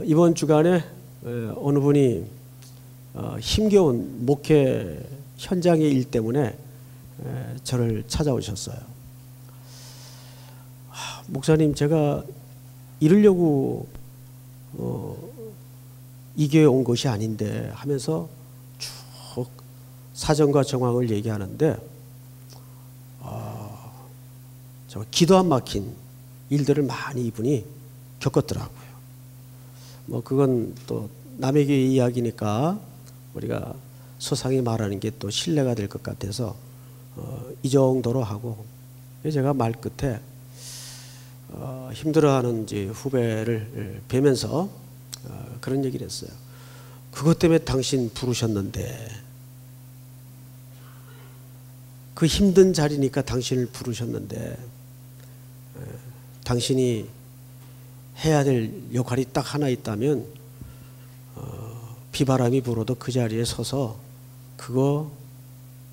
이번 주간에 어느 분이 힘겨운 목회 현장의 일 때문에 저를 찾아오셨어요. 목사님, 제가 이러려고 이 교회에 온 것이 아닌데 하면서 쭉 사정과 정황을 얘기하는데 저 기도 안 막힌 일들을 많이 이분이 겪었더라고요. 뭐 그건 또 남의 교회 이야기니까 우리가 소상히 말하는 게 또 신뢰가 될 것 같아서 이 정도로 하고, 제가 말 끝에 힘들어하는 이제 후배를 뵈면서 그런 얘기를 했어요. 그것 때문에 당신 부르셨는데, 그 힘든 자리니까 당신을 부르셨는데, 당신이 해야 될 역할이 딱 하나 있다면 비바람이 불어도 그 자리에 서서 그거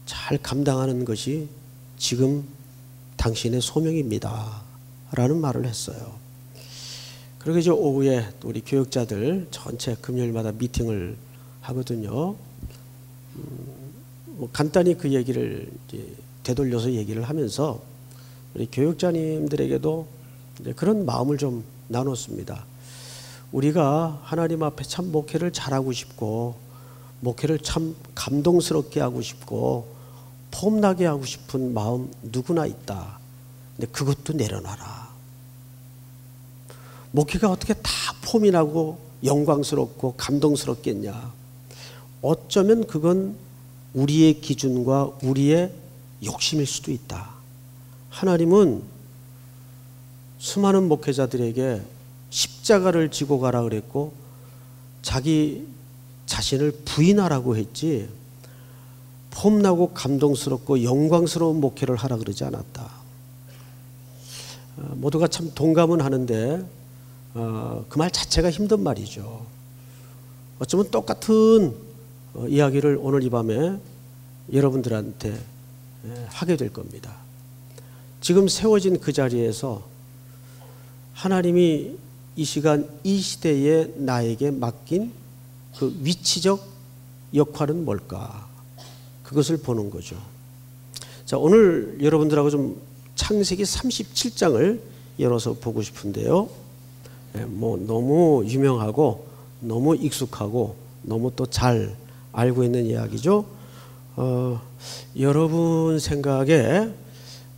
잘 감당하는 것이 지금 당신의 소명입니다 라는 말을 했어요. 그리고 이제 오후에 우리 교육자들 전체 금요일마다 미팅을 하거든요. 뭐 간단히 그 얘기를 이제 되돌려서 얘기를 하면서 우리 교육자님들에게도 이제 그런 마음을 좀 나눴습니다. 우리가 하나님 앞에 참 목회를 잘하고 싶고, 목회를 참 감동스럽게 하고 싶고, 폼나게 하고 싶은 마음 누구나 있다. 근데 그것도 내려놔라. 목회가 어떻게 다 폼이 나고 영광스럽고 감동스럽겠냐. 어쩌면 그건 우리의 기준과 우리의 욕심일 수도 있다. 하나님은 수많은 목회자들에게 십자가를 지고 가라 그랬고 자기 자신을 부인하라고 했지, 폼나고 감동스럽고 영광스러운 목회를 하라 그러지 않았다. 모두가 참 동감은 하는데 그 말 자체가 힘든 말이죠. 어쩌면 똑같은 이야기를 오늘 이 밤에 여러분들한테 하게 될 겁니다. 지금 세워진 그 자리에서 하나님이 이 시간 이 시대에 나에게 맡긴 그 위치적 역할은 뭘까? 그것을 보는 거죠. 자, 오늘 여러분들하고 좀 창세기 37장을 열어서 보고 싶은데요. 뭐 너무 유명하고 너무 익숙하고 너무 또 잘 알고 있는 이야기죠. 여러분 생각에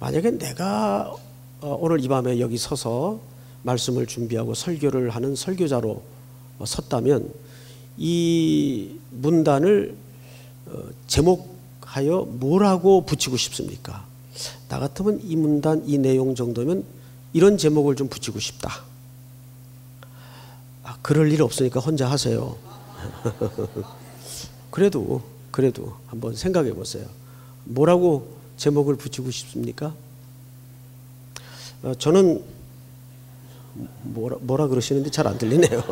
만약에 내가 오늘 이 밤에 여기 서서 말씀을 준비하고 설교를 하는 설교자로 섰다면 이 문단을 제목하여 뭐라고 붙이고 싶습니까? 나 같으면 이 문단 이 내용 정도면 이런 제목을 좀 붙이고 싶다. 그럴 일 없으니까 혼자 하세요. 그래도 한번 생각해 보세요. 뭐라고 제목을 붙이고 싶습니까? 저는 뭐라 그러시는데 잘 안 들리네요.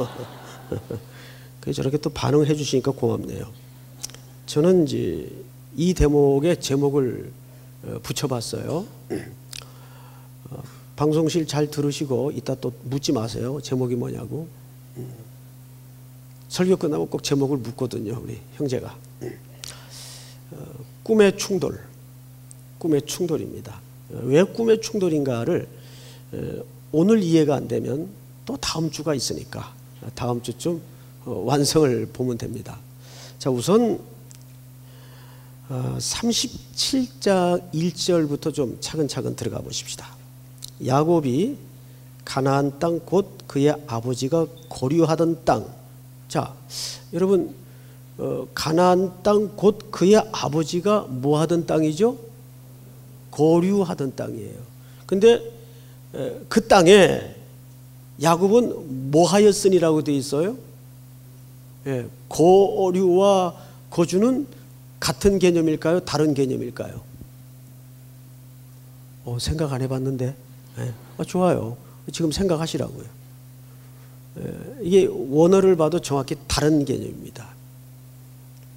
저렇게 또 반응해 주시니까 고맙네요. 저는 이제 이 대목에 제목을 붙여봤어요. 방송실 잘 들으시고 이따 또 묻지 마세요. 제목이 뭐냐고. 설교 끝나고 꼭 제목을 묻거든요, 우리 형제가. 꿈의 충돌. 꿈의 충돌입니다. 왜 꿈의 충돌인가를 오늘 이해가 안 되면 또 다음 주가 있으니까 다음 주쯤 완성을 보면 됩니다. 자, 우선 37장 1절부터 좀 차근차근 들어가 보십시다. 야곱이 가나안 땅 곧 그의 아버지가 거류하던 땅. 자, 여러분, 가나안 땅 곧 그의 아버지가 뭐 하던 땅이죠? 거류하던 땅이에요. 근데 그 땅에 야곱은 뭐 하였으니라고 되어 있어요? 거류와 거주는 같은 개념일까요? 다른 개념일까요? 생각 안 해봤는데. 좋아요. 지금 생각하시라고요. 이게 원어를 봐도 정확히 다른 개념입니다.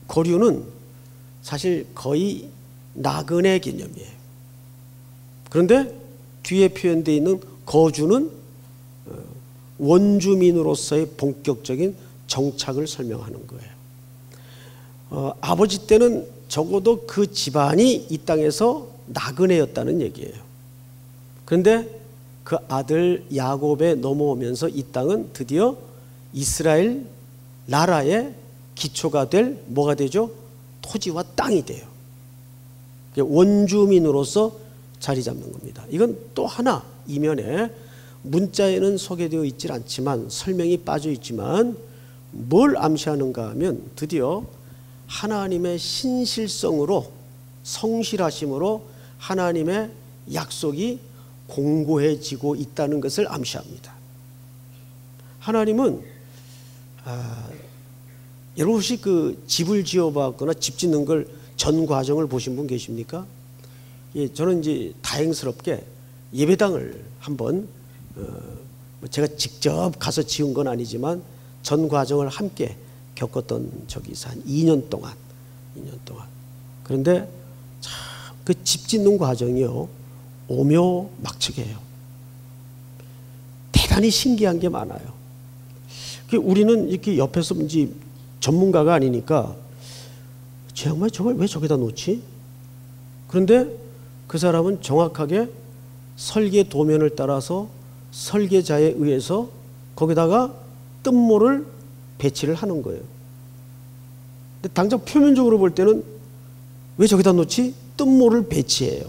거류는 사실 거의 나그네 개념이에요. 그런데 뒤에 표현되어 있는 거주는 원주민으로서의 본격적인 정착을 설명하는 거예요. 아버지 때는 적어도 그 집안이 이 땅에서 나그네였다는 얘기예요. 그런데 그 아들 야곱에 넘어오면서 이 땅은 드디어 이스라엘 나라의 기초가 될 뭐가 되죠? 토지와 땅이 돼요. 원주민으로서 자리 잡는 겁니다. 이건 또 하나 이면에 문자에는 소개되어 있질 않지만 설명이 빠져 있지만 뭘 암시하는가 하면 드디어 하나님의 신실성으로 성실하심으로 하나님의 약속이 공고해지고 있다는 것을 암시합니다. 하나님은 여러분 혹시 그 집을 지어봤거나 집 짓는 걸 전 과정을 보신 분 계십니까? 예, 저는 이제 다행스럽게 예배당을 한번 제가 직접 가서 지은 건 아니지만 전 과정을 함께 겪었던 적이 있어요. 한 2년 동안. 그런데 참 그 집 짓는 과정이요 오묘막측해요. 대단히 신기한 게 많아요. 우리는 이렇게 옆에서 이제 전문가가 아니니까 저 양반이 저걸 왜 저기다 놓지? 그런데 그 사람은 정확하게 설계 도면을 따라서 설계자에 의해서 거기다가 뜬모를 배치를 하는 거예요. 근데 당장 표면적으로 볼 때는 왜 저기다 놓지? 뜬모를 배치해요.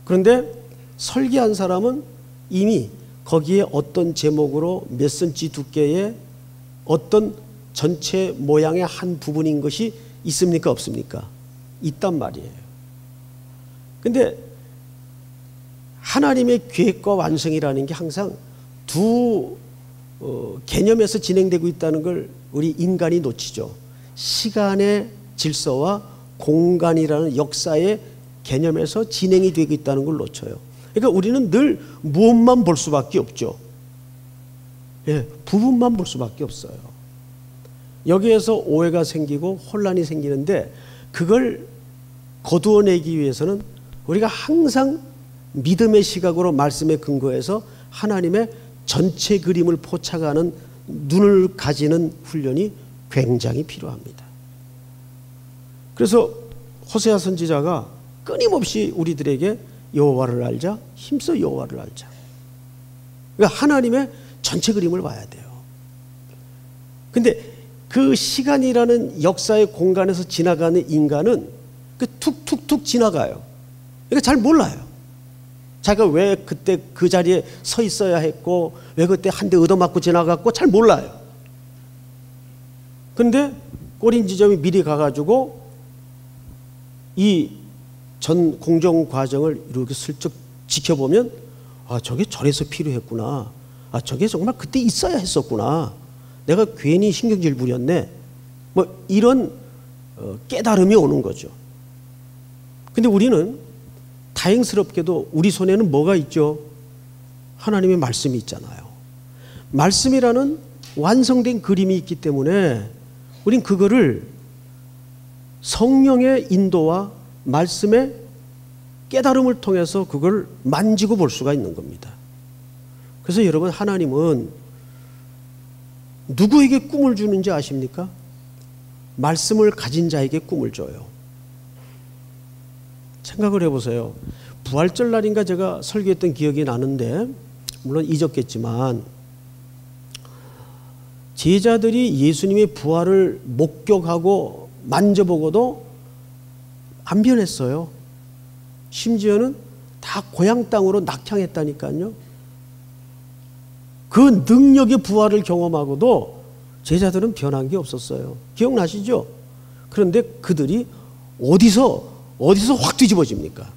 그런데 설계한 사람은 이미 거기에 어떤 제목으로 몇 센치 두께의 어떤 전체 모양의 한 부분인 것이 있습니까? 없습니까? 있단 말이에요. 근데 하나님의 계획과 완성이라는 게 항상 두 개념에서 진행되고 있다는 걸 우리 인간이 놓치죠. 시간의 질서와 공간이라는 역사의 개념에서 진행이 되고 있다는 걸 놓쳐요. 그러니까 우리는 늘 무엇만 볼 수밖에 없죠. 예, 부분만 볼 수밖에 없어요. 여기에서 오해가 생기고 혼란이 생기는데 그걸 거두어내기 위해서는 우리가 항상 믿음의 시각으로 말씀에 근거해서 하나님의 전체 그림을 포착하는 눈을 가지는 훈련이 굉장히 필요합니다. 그래서 호세아 선지자가 끊임없이 우리들에게 여호와를 알자, 힘써 여호와를 알자. 그러니까 하나님의 전체 그림을 봐야 돼요. 근데 그 시간이라는 역사의 공간에서 지나가는 인간은 그 툭툭툭 지나가요. 그러니까 잘 몰라요. 자기가 왜 그때 그 자리에 서 있어야 했고 왜 그때 한 대 얻어맞고 지나갔고 잘 몰라요. 그런데 꼬린 지점이 미리 가가지고 이 전 공정 과정을 이렇게 슬쩍 지켜보면 아 저게 저래서 필요했구나. 아 저게 정말 그때 있어야 했었구나. 내가 괜히 신경질 부렸네. 뭐 이런 깨달음이 오는 거죠. 근데 우리는 다행스럽게도 우리 손에는 뭐가 있죠? 하나님의 말씀이 있잖아요. 말씀이라는 완성된 그림이 있기 때문에 우린 그거를 성령의 인도와 말씀의 깨달음을 통해서 그걸 만지고 볼 수가 있는 겁니다. 그래서 여러분 하나님은 누구에게 꿈을 주는지 아십니까? 말씀을 가진 자에게 꿈을 줘요. 생각을 해보세요. 부활절 날인가 제가 설교했던 기억이 나는데 물론 잊었겠지만 제자들이 예수님의 부활을 목격하고 만져보고도 안 변했어요. 심지어는 다 고향 땅으로 낙향했다니까요. 그 능력의 부활을 경험하고도 제자들은 변한 게 없었어요. 기억나시죠? 그런데 그들이 어디서 확 뒤집어집니까?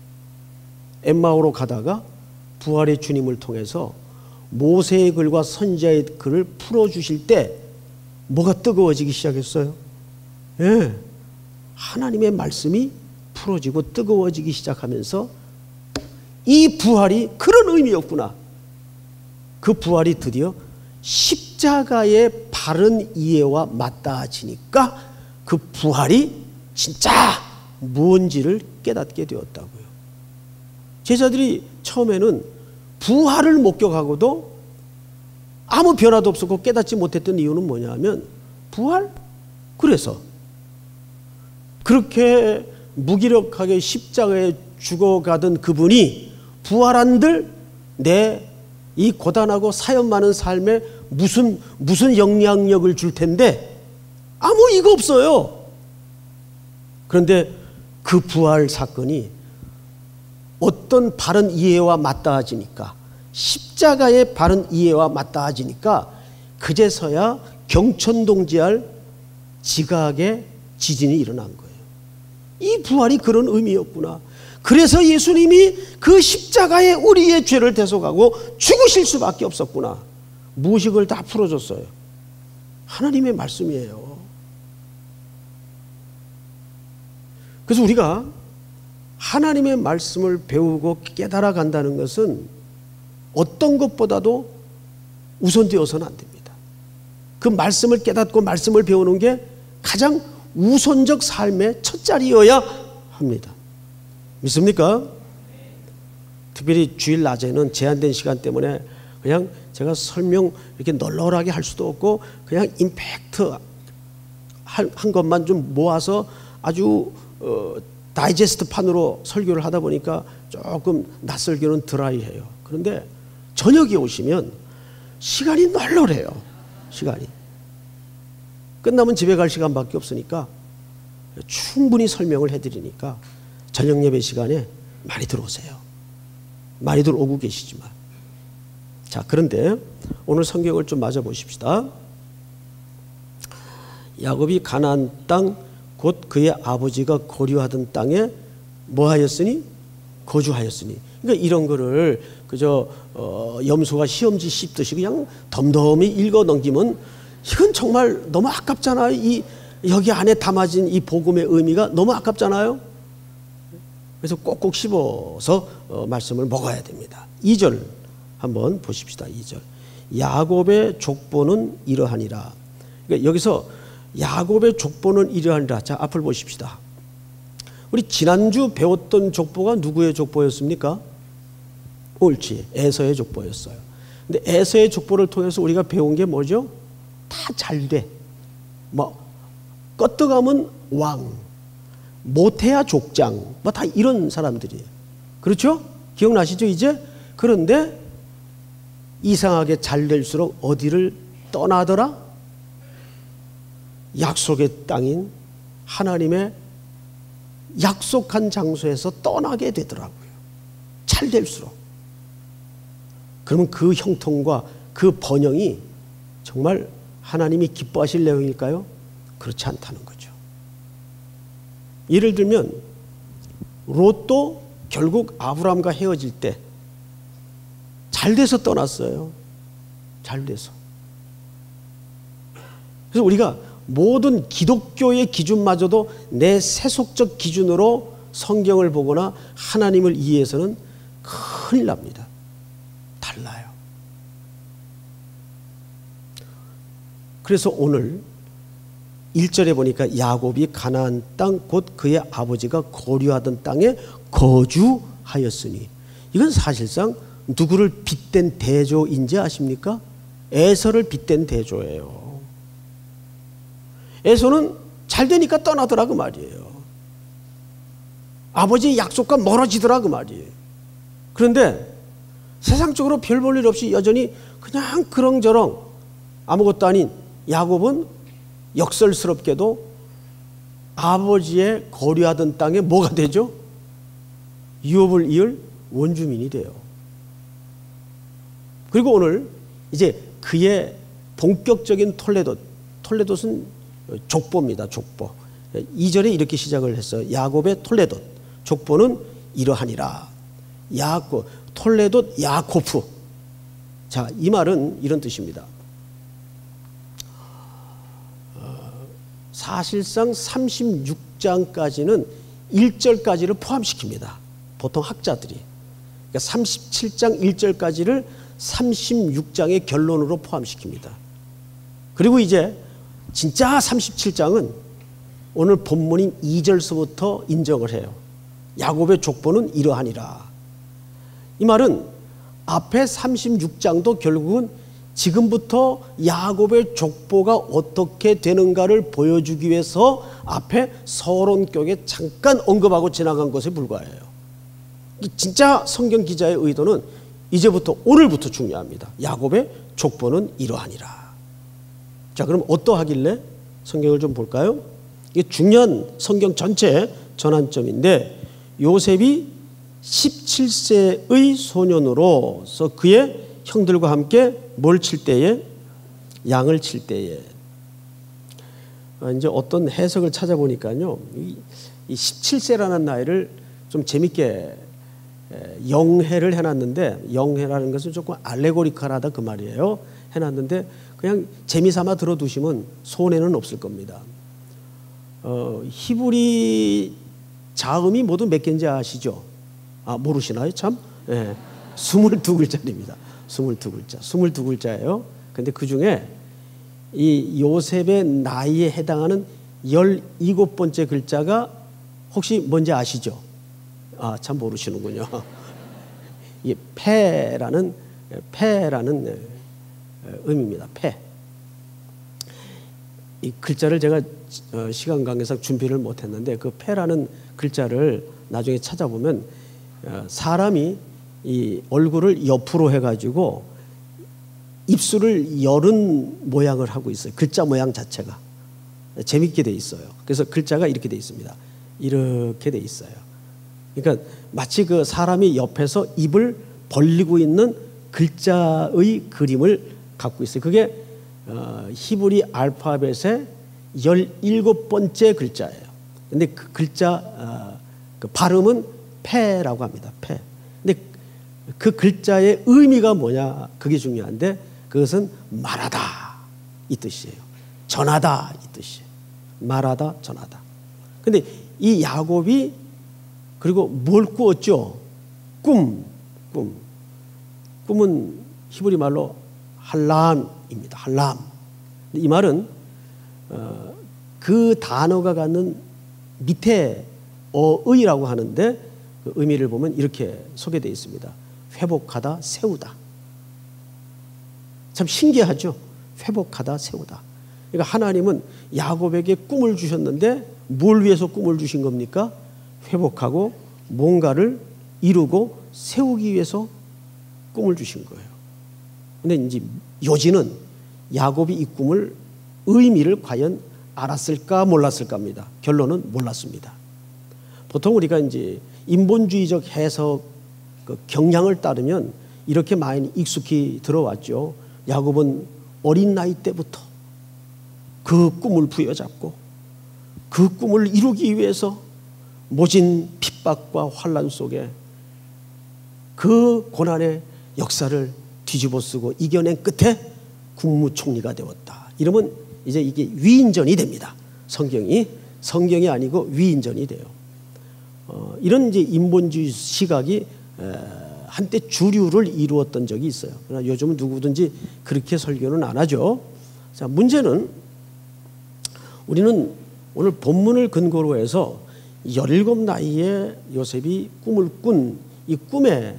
엠마오로 가다가 부활의 주님을 통해서 모세의 글과 선지자의 글을 풀어주실 때 뭐가 뜨거워지기 시작했어요? 예, 하나님의 말씀이 풀어지고 뜨거워지기 시작하면서 이 부활이 그런 의미였구나. 그 부활이 드디어 십자가의 바른 이해와 맞닿아지니까 그 부활이 진짜 무언지를 깨닫게 되었다고요. 제자들이 처음에는 부활을 목격하고도 아무 변화도 없었고 깨닫지 못했던 이유는 뭐냐면 부활? 그래서 그렇게 무기력하게 십자가에 죽어가던 그분이 부활한들 내 이 고단하고 사연 많은 삶에 무슨 영향력을 줄 텐데 아무 이거 없어요. 그런데 그 부활 사건이 어떤 바른 이해와 맞닿아지니까, 십자가의 바른 이해와 맞닿아지니까 그제서야 경천동지할 지각의 지진이 일어난 거예요. 이 부활이 그런 의미였구나. 그래서 예수님이 그 십자가에 우리의 죄를 대속하고 죽으실 수밖에 없었구나. 무식을 다 풀어줬어요. 하나님의 말씀이에요. 그래서 우리가 하나님의 말씀을 배우고 깨달아 간다는 것은 어떤 것보다도 우선되어서는 안 됩니다. 그 말씀을 깨닫고 말씀을 배우는 게 가장 우선적 삶의 첫 자리여야 합니다. 믿습니까? 특별히 주일 낮에는 제한된 시간 때문에 그냥 제가 설명 이렇게 널널하게 할 수도 없고 그냥 임팩트 한 것만 좀 모아서 아주 다이제스트 판으로 설교를 하다 보니까 조금 낯설기는 드라이해요. 그런데 저녁에 오시면 시간이 널널해요. 시간이. 끝나면 집에 갈 시간밖에 없으니까 충분히 설명을 해드리니까 저녁 예배 시간에 많이 들어오세요. 많이들 오고 계시지만. 자, 그런데 오늘 성경을 좀 맞아 보십시다. 야곱이 가나안 땅 곧 그의 아버지가 거류하던 땅에 뭐 하였으니? 거주하였으니. 그러니까 이런 거를 그저 염소가 시험지 씹듯이 그냥 덤덤히 읽어 넘기면 이건 정말 너무 아깝잖아요. 여기 안에 담아진 이 복음의 의미가 너무 아깝잖아요. 그래서 꼭꼭 씹어서 말씀을 먹어야 됩니다. 2절 한번 보십시다. 2절. 야곱의 족보는 이러하니라. 그러니까 여기서 야곱의 족보는 이러하니라. 자, 앞을 보십시다. 우리 지난주 배웠던 족보가 누구의 족보였습니까? 옳지. 에서의 족보였어요. 근데 에서의 족보를 통해서 우리가 배운 게 뭐죠? 다 잘 돼. 뭐 껐떡하면 왕, 못해야 족장, 뭐 다 이런 사람들이에요. 그렇죠? 기억나시죠 이제? 그런데 이상하게 잘 될수록 어디를 떠나더라? 약속의 땅인 하나님의 약속한 장소에서 떠나게 되더라고요. 잘 될수록. 그러면 그 형통과 그 번영이 정말 하나님이 기뻐하실 내용일까요? 그렇지 않다는 거죠. 예를 들면 롯도 결국 아브라함과 헤어질 때 잘 돼서 떠났어요. 잘 돼서. 그래서 우리가 모든 기독교의 기준마저도 내 세속적 기준으로 성경을 보거나 하나님을 이해해서는 큰일 납니다. 달라요. 그래서 오늘 1절에 보니까 야곱이 가나안 땅 곧 그의 아버지가 거류하던 땅에 거주하였으니, 이건 사실상 누구를 빗댄 대조인지 아십니까? 에서를 빗댄 대조예요. 에서는 잘 되니까 떠나더라 그 말이에요. 아버지의 약속과 멀어지더라 그 말이에요. 그런데 세상적으로 별 볼 일 없이 여전히 그냥 그렁저렁 아무것도 아닌 야곱은 역설스럽게도 아버지의 거류하던 땅에 뭐가 되죠? 유업을 이을 원주민이 돼요. 그리고 오늘 이제 그의 본격적인 톨레돗은 족보입니다. 족보. 2절에 이렇게 시작을 했어요. 야곱의 톨레돗. 족보는 이러하니라. 톨레돗 야코프. 자, 이 말은 이런 뜻입니다. 사실상 36장까지는 1절까지를 포함시킵니다. 보통 학자들이. 그러니까 37장 1절까지를 36장의 결론으로 포함시킵니다. 그리고 이제 진짜 37장은 오늘 본문인 2절서부터 인정을 해요. 야곱의 족보는 이러하니라. 이 말은 앞에 36장도 결국은 지금부터 야곱의 족보가 어떻게 되는가를 보여주기 위해서 앞에 서론격에 잠깐 언급하고 지나간 것에 불과해요. 진짜 성경 기자의 의도는 이제부터 오늘부터 중요합니다. 야곱의 족보는 이러하니라. 자, 그럼 어떠하길래 성경을 좀 볼까요? 이게 중요한 성경 전체의 전환점인데, 요셉이 17세의 소년으로서 그의 형들과 함께 뭘 칠 때에? 양을 칠 때에. 이제 어떤 해석을 찾아보니까요, 이 17세라는 나이를 좀 재밌게 영해를 해놨는데, 영해라는 것은 조금 알레고리컬하다 그 말이에요. 해놨는데 그냥 재미삼아 들어두시면 손해는 없을 겁니다. 히브리 자음이 모두 몇 개인지 아시죠? 아, 모르시나요? 참? 예, 22글자입니다. 22글자. 22글자예요. 근데 그 중에 이 요셉의 나이에 해당하는 17번째 글자가 혹시 뭔지 아시죠? 아, 참 모르시는군요. 이게 패라는 의미입니다. 패. 이 글자를 제가 시간 관계상 준비를 못했는데, 그 패라는 글자를 나중에 찾아보면 사람이 이 얼굴을 옆으로 해가지고 입술을 열은 모양을 하고 있어요. 글자 모양 자체가 재밌게 돼 있어요. 그래서 글자가 이렇게 돼 있습니다. 이렇게 돼 있어요. 그러니까 마치 그 사람이 옆에서 입을 벌리고 있는 글자의 그림을 갖고 있어요. 그게 히브리 알파벳의 17번째 글자예요. 근데 그 글자 그 발음은 패라고 합니다. 패. 근데 그 글자의 의미가 뭐냐, 그게 중요한데, 그것은 말하다 이 뜻이에요. 전하다 이 뜻이에요. 말하다, 전하다. 근데 이 야곱이 그리고 뭘 꾸었죠? 꿈은 히브리 말로 할람입니다. 할람. 이 말은 그 단어가 갖는 밑에 어의라고 하는데, 그 의미를 보면 이렇게 소개되어 있습니다. 회복하다, 세우다. 참 신기하죠? 회복하다, 세우다. 그러니까 하나님은 야곱에게 꿈을 주셨는데 뭘 위해서 꿈을 주신 겁니까? 회복하고 뭔가를 이루고 세우기 위해서 꿈을 주신 거예요. 근데 이제 요지는 야곱이 이 꿈을 의미를 과연 알았을까 몰랐을까입니다. 결론은 몰랐습니다. 보통 우리가 이제 인본주의적 해석 그 경향을 따르면 이렇게 많이 익숙히 들어왔죠. 야곱은 어린 나이 때부터 그 꿈을 부여잡고 그 꿈을 이루기 위해서 모진 핍박과 환난 속에 그 고난의 역사를 뒤집어쓰고 이겨낸 끝에 국무총리가 되었다. 이러면 이제 이게 위인전이 됩니다. 성경이 아니고 위인전이 돼요. 이런 이제 인본주의 시각이 한때 주류를 이루었던 적이 있어요. 그러나 요즘은 누구든지 그렇게 설교는 안 하죠. 자, 문제는 우리는 오늘 본문을 근거로 해서 17 나이에 요셉이 꿈을 꾼 이 꿈의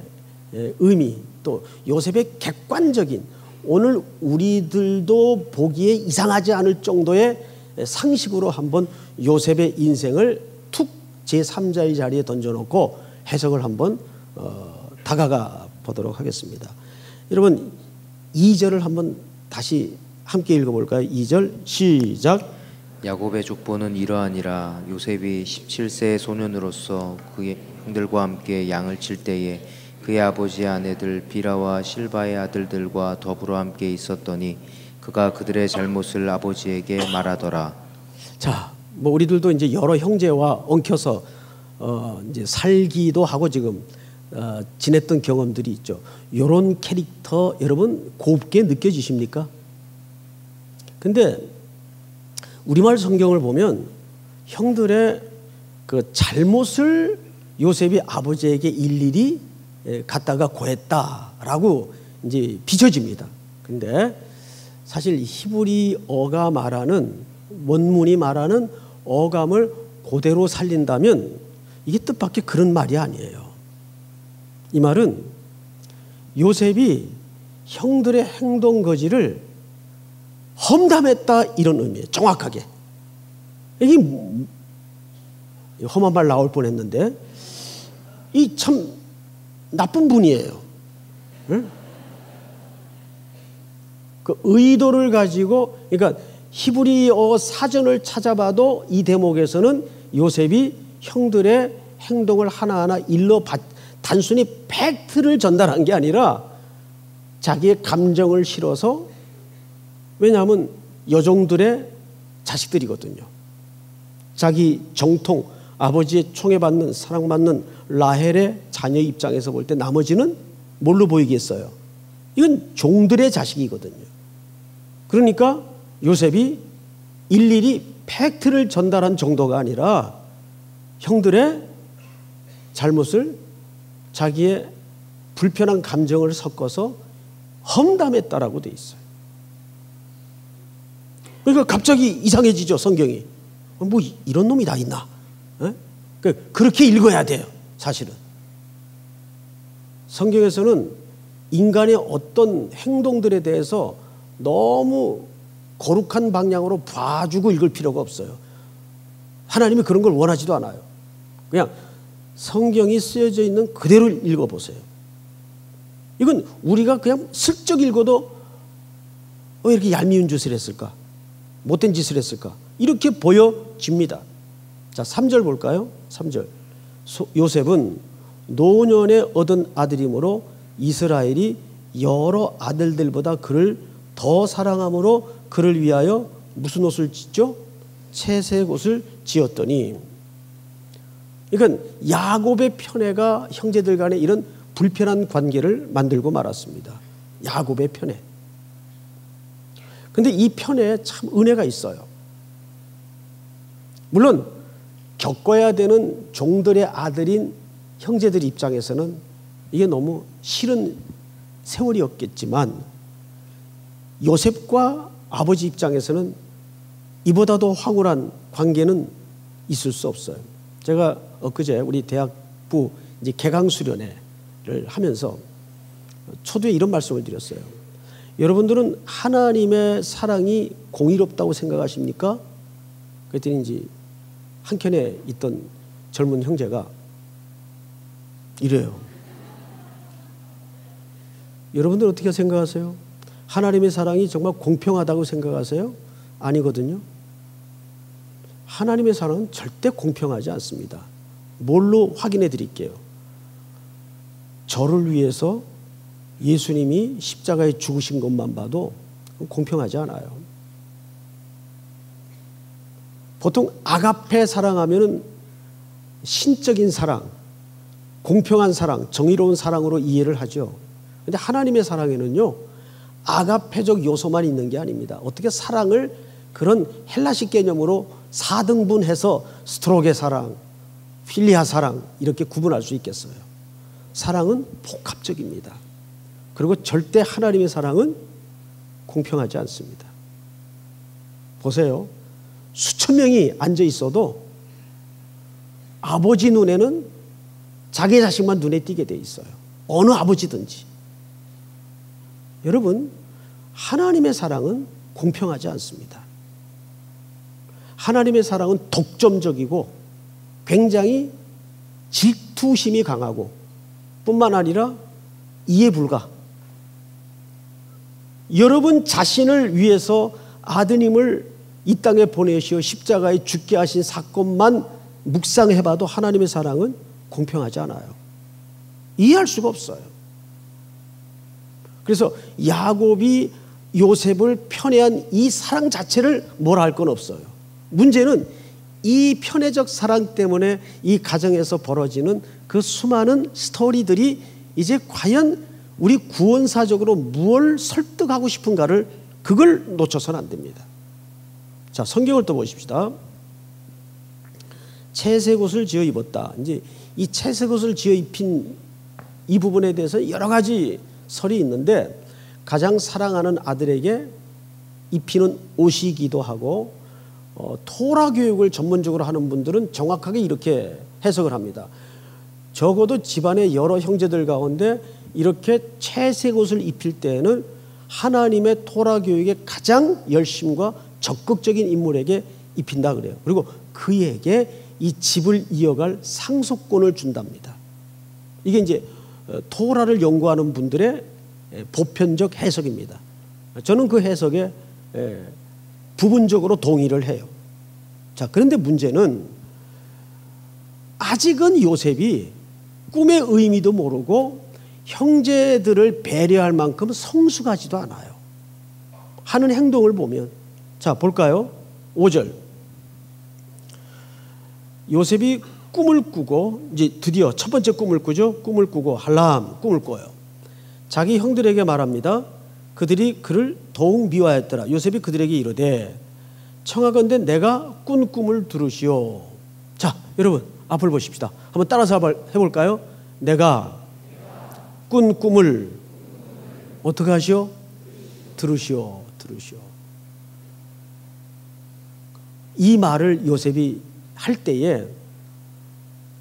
의미, 또 요셉의 객관적인, 오늘 우리들도 보기에 이상하지 않을 정도의 상식으로 한번 요셉의 인생을 툭 제3자의 자리에 던져놓고 해석을 한번 다가가 보도록 하겠습니다. 여러분 2절을 한번 다시 함께 읽어볼까요? 2절 시작. 야곱의 족보는 이러하니라. 요셉이 17세 소년으로서 그의 형들과 함께 양을 칠 때에 그의 아버지의 아내들 비라와 실바의 아들들과 더불어 함께 있었더니 그가 그들의 잘못을 아버지에게 말하더라. 자, 뭐 우리들도 이제 여러 형제와 엉켜서 이제 살기도 하고 지금 지냈던 경험들이 있죠. 이런 캐릭터 여러분 곱게 느껴지십니까? 근데 우리말 성경을 보면 형들의 그 잘못을 요셉이 아버지에게 일일이 갖다가 고했다라고 이제 비춰집니다. 근데 사실 히브리어가 말하는, 원문이 말하는 어감을 그대로 살린다면 이게 뜻밖의 그런 말이 아니에요. 이 말은 요셉이 형들의 행동 거지를 험담했다 이런 의미예요. 정확하게. 이게 험한 말 나올 뻔했는데 이 참 나쁜 분이에요. 응? 그 의도를 가지고, 그러니까 히브리어 사전을 찾아봐도 이 대목에서는 요셉이 형들의 행동을 하나하나 단순히 팩트를 전달한 게 아니라 자기의 감정을 실어서, 왜냐하면 여종들의 자식들이거든요. 자기 정통, 아버지의 총애받는 사랑받는 라헬의 자녀 입장에서 볼 때 나머지는 뭘로 보이겠어요? 이건 종들의 자식이거든요. 그러니까 요셉이 일일이 팩트를 전달한 정도가 아니라 형들의 잘못을 자기의 불편한 감정을 섞어서 험담했다라고 돼 있어요. 그러니까 갑자기 이상해지죠, 성경이. 뭐 이런 놈이 다 있나? 그렇게 읽어야 돼요, 사실은. 성경에서는 인간의 어떤 행동들에 대해서 너무 거룩한 방향으로 봐주고 읽을 필요가 없어요. 하나님이 그런 걸 원하지도 않아요. 그냥 성경이 쓰여져 있는 그대로 읽어보세요. 이건 우리가 그냥 슬쩍 읽어도 왜 이렇게 얄미운 짓을 했을까? 못된 짓을 했을까? 이렇게 보여집니다. 자, 3절 볼까요? 3절. 요셉은 노년에 얻은 아들이므로 이스라엘이 여러 아들들보다 그를 더 사랑함으로 그를 위하여 무슨 옷을 짓죠? 채색 옷을 지었더니, 그러니까 야곱의 편애가 형제들 간에 이런 불편한 관계를 만들고 말았습니다. 야곱의 편애. 근데 이 편애에 참 은혜가 있어요. 물론 겪어야 되는 종들의 아들인 형제들 입장에서는 이게 너무 싫은 세월이었겠지만 요셉과 아버지 입장에서는 이보다도 황홀한 관계는 있을 수 없어요. 제가 엊그제 우리 대학부 이제 개강 수련회를 하면서 초두에 이런 말씀을 드렸어요. 여러분들은 하나님의 사랑이 공의롭다고 생각하십니까? 그랬더니 이제 한켠에 있던 젊은 형제가 이래요. 여러분들 어떻게 생각하세요? 하나님의 사랑이 정말 공평하다고 생각하세요? 아니거든요. 하나님의 사랑은 절대 공평하지 않습니다. 뭘로 확인해 드릴게요. 저를 위해서 예수님이 십자가에 죽으신 것만 봐도 공평하지 않아요. 보통 아가페 사랑하면은 신적인 사랑, 공평한 사랑, 정의로운 사랑으로 이해를 하죠. 그런데 하나님의 사랑에는요, 아가페적 요소만 있는 게 아닙니다. 어떻게 사랑을 그런 헬라식 개념으로 4등분해서 스트로게 사랑, 필리아 사랑 이렇게 구분할 수 있겠어요. 사랑은 복합적입니다. 그리고 절대 하나님의 사랑은 공평하지 않습니다. 보세요. 수천 명이 앉아 있어도 아버지 눈에는 자기 자식만 눈에 띄게 돼 있어요. 어느 아버지든지. 여러분, 하나님의 사랑은 공평하지 않습니다. 하나님의 사랑은 독점적이고 굉장히 질투심이 강하고 뿐만 아니라 이해 불가. 여러분 자신을 위해서 아드님을 이 땅에 보내시어 십자가에 죽게 하신 사건만 묵상해봐도 하나님의 사랑은 공평하지 않아요. 이해할 수가 없어요. 그래서 야곱이 요셉을 편애한 이 사랑 자체를 뭐라 할 건 없어요. 문제는 이 편애적 사랑 때문에 이 가정에서 벌어지는 그 수많은 스토리들이 이제 과연 우리 구원사적으로 무엇을 설득하고 싶은가를 그걸 놓쳐서는 안 됩니다. 자, 성경을 또 보십시다. 채색 옷을 지어 입었다. 이제 이 채색 옷을 지어 입힌 이 부분에 대해서 여러 가지 설이 있는데 가장 사랑하는 아들에게 입히는 옷이기도 하고 토라 교육을 전문적으로 하는 분들은 정확하게 이렇게 해석을 합니다. 적어도 집안의 여러 형제들 가운데 이렇게 채색 옷을 입힐 때에는 하나님의 토라 교육에 가장 열심과 적극적인 인물에게 입힌다 그래요. 그리고 그에게 이 집을 이어갈 상속권을 준답니다. 이게 이제 토라를 연구하는 분들의 보편적 해석입니다. 저는 그 해석에 부분적으로 동의를 해요. 자, 그런데 문제는 아직은 요셉이 꿈의 의미도 모르고 형제들을 배려할 만큼 성숙하지도 않아요. 하는 행동을 보면, 자, 볼까요? 5절. 요셉이 꿈을 꾸고, 이제 드디어 첫 번째 꿈을 꾸죠. 꿈을 꾸고 할람 꿈을 꿔요. 자기 형들에게 말합니다. 그들이 그를 더욱 미워하였더라. 요셉이 그들에게 이르되 청하건대 내가 꾼 꿈을 들으시오. 자, 여러분 앞을 보십시다. 한번 따라서 해볼까요? 내가 꾼 꿈을 어떻게 하시오? 들으시오. 들으시오. 이 말을 요셉이 할 때에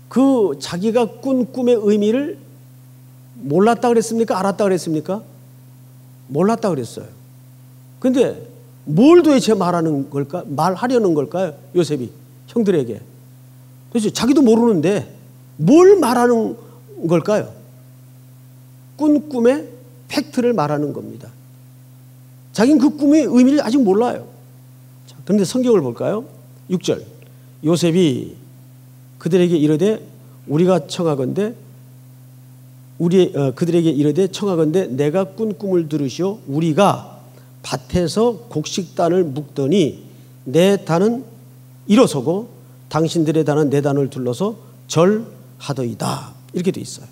그 자기가 꾼 꿈의 의미를 몰랐다 그랬습니까? 알았다 그랬습니까? 몰랐다 그랬어요. 그런데 뭘 도대체 말하는 걸까? 말하려는 걸까요? 요셉이 형들에게. 도대체 자기도 모르는데 뭘 말하는 걸까요? 꾼 꿈의 팩트를 말하는 겁니다. 자기는 그 꿈의 의미를 아직 몰라요. 자, 그런데 성경을 볼까요? 6절. 요셉이 그들에게 이르되 우리가 청하건대 그들에게 이르되 청하건대 내가 꾼 꿈을 들으시오. 우리가 밭에서 곡식단을 묶더니 내 단은 일어서고 당신들의 단은 내 단을 둘러서 절하더이다. 이렇게 돼 있어요.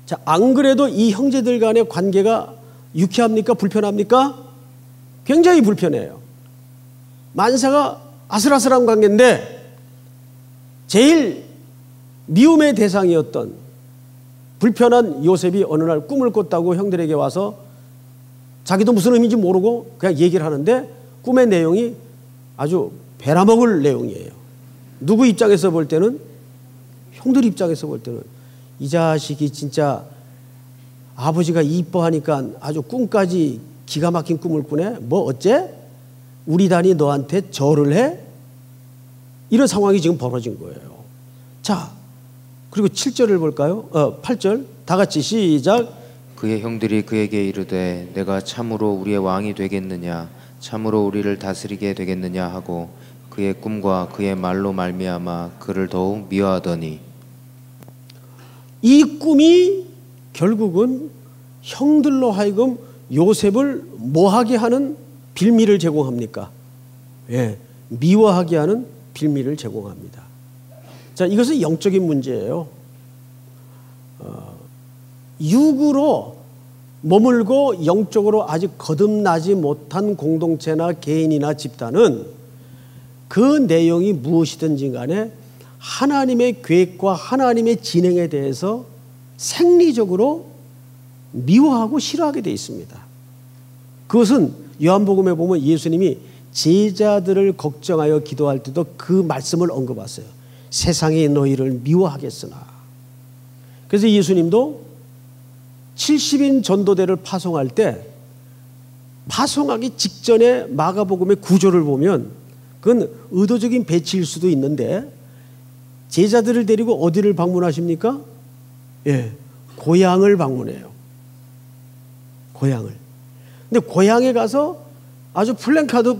자, 안 그래도 이 형제들 간의 관계가 유쾌합니까? 불편합니까? 굉장히 불편해요. 만사가 아슬아슬한 관계인데 제일 미움의 대상이었던 불편한 요셉이 어느 날 꿈을 꿨다고 형들에게 와서 자기도 무슨 의미인지 모르고 그냥 얘기를 하는데 꿈의 내용이 아주 베라먹을 내용이에요. 누구 입장에서 볼 때는, 형들 입장에서 볼 때는 이 자식이 진짜 아버지가 이뻐하니까 아주 꿈까지 기가 막힌 꿈을 꾸네. 뭐 어째? 우리 단이 너한테 절을 해? 이런 상황이 지금 벌어진 거예요. 자, 그리고 7절을 볼까요? 8절 다 같이 시작. 그의 형들이 그에게 이르되 내가 참으로 우리의 왕이 되겠느냐 참으로 우리를 다스리게 되겠느냐 하고 그의 꿈과 그의 말로 말미암아 그를 더욱 미워하더니. 이 꿈이 결국은 형들로 하여금 요셉을 뭐하게 하는 빌미를 제공합니까? 예, 미워하게 하는 빌미를 제공합니다. 자, 이것은 영적인 문제예요. 육으로 머물고 영적으로 아직 거듭나지 못한 공동체나 개인이나 집단은 그 내용이 무엇이든지 간에 하나님의 계획과 하나님의 진행에 대해서 생리적으로 미워하고 싫어하게 되어 있습니다. 그것은 요한복음에 보면 예수님이 제자들을 걱정하여 기도할 때도 그 말씀을 언급하세요. 세상이 너희를 미워하겠으나. 그래서 예수님도 70인 전도대를 파송할 때 파송하기 직전에 마가복음의 구조를 보면 그건 의도적인 배치일 수도 있는데 제자들을 데리고 어디를 방문하십니까? 예, 고향을 방문해요. 고향을. 근데 고향에 가서 아주 플랜카드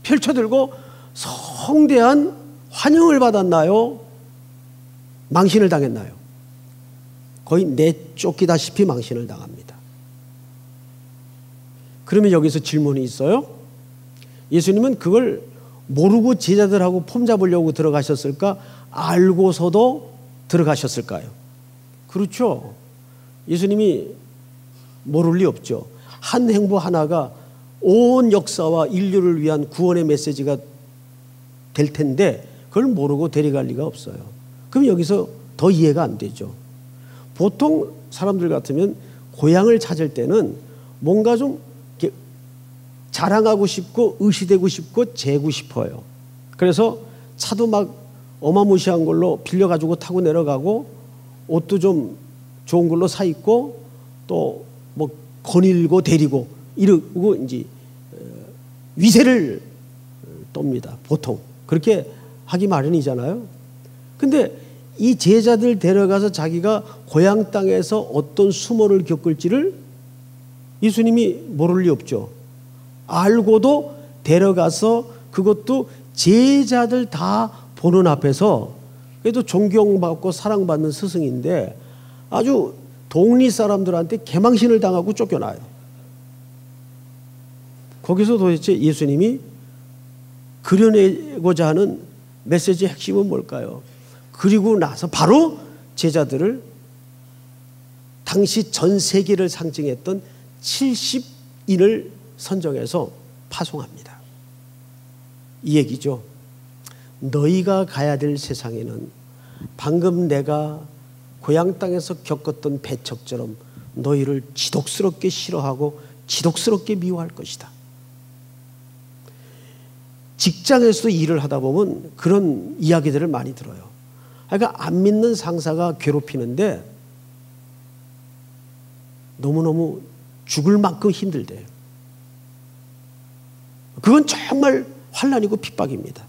펼쳐들고 성대한 환영을 받았나요? 망신을 당했나요? 거의 내쫓기다시피 망신을 당합니다. 그러면 여기서 질문이 있어요. 예수님은 그걸 모르고 제자들하고 폼 잡으려고 들어가셨을까? 알고서도 들어가셨을까요? 그렇죠. 예수님이 모를 리 없죠. 한 행보 하나가 온 역사와 인류를 위한 구원의 메시지가 될 텐데 그걸 모르고 데려갈 리가 없어요. 그럼 여기서 더 이해가 안 되죠. 보통 사람들 같으면 고향을 찾을 때는 뭔가 좀 이렇게 자랑하고 싶고 의시되고 싶고 재고 싶어요. 그래서 차도 막 어마무시한 걸로 빌려가지고 타고 내려가고 옷도 좀 좋은 걸로 사 입고 또 뭐 거닐고 데리고 이러고 이제 위세를 떱니다. 보통 그렇게 하기 마련이잖아요. 근데 이 제자들 데려가서 자기가 고향 땅에서 어떤 수모를 겪을지를 예수님이 모를 리 없죠. 알고도 데려가서 그것도 제자들 다 보는 앞에서, 그래도 존경받고 사랑받는 스승인데 아주 동리 사람들한테 개망신을 당하고 쫓겨나요. 거기서 도대체 예수님이 그려내고자 하는 메시지의 핵심은 뭘까요? 그리고 나서 바로 제자들을 당시 전 세계를 상징했던 70인을 선정해서 파송합니다. 이 얘기죠. 너희가 가야 될 세상에는 방금 내가 고향 땅에서 겪었던 배척처럼 너희를 지독스럽게 싫어하고 지독스럽게 미워할 것이다. 직장에서도 일을 하다 보면 그런 이야기들을 많이 들어요. 그러니까 안 믿는 상사가 괴롭히는데 너무너무 죽을 만큼 힘들대요. 그건 정말 환난이고 핍박입니다.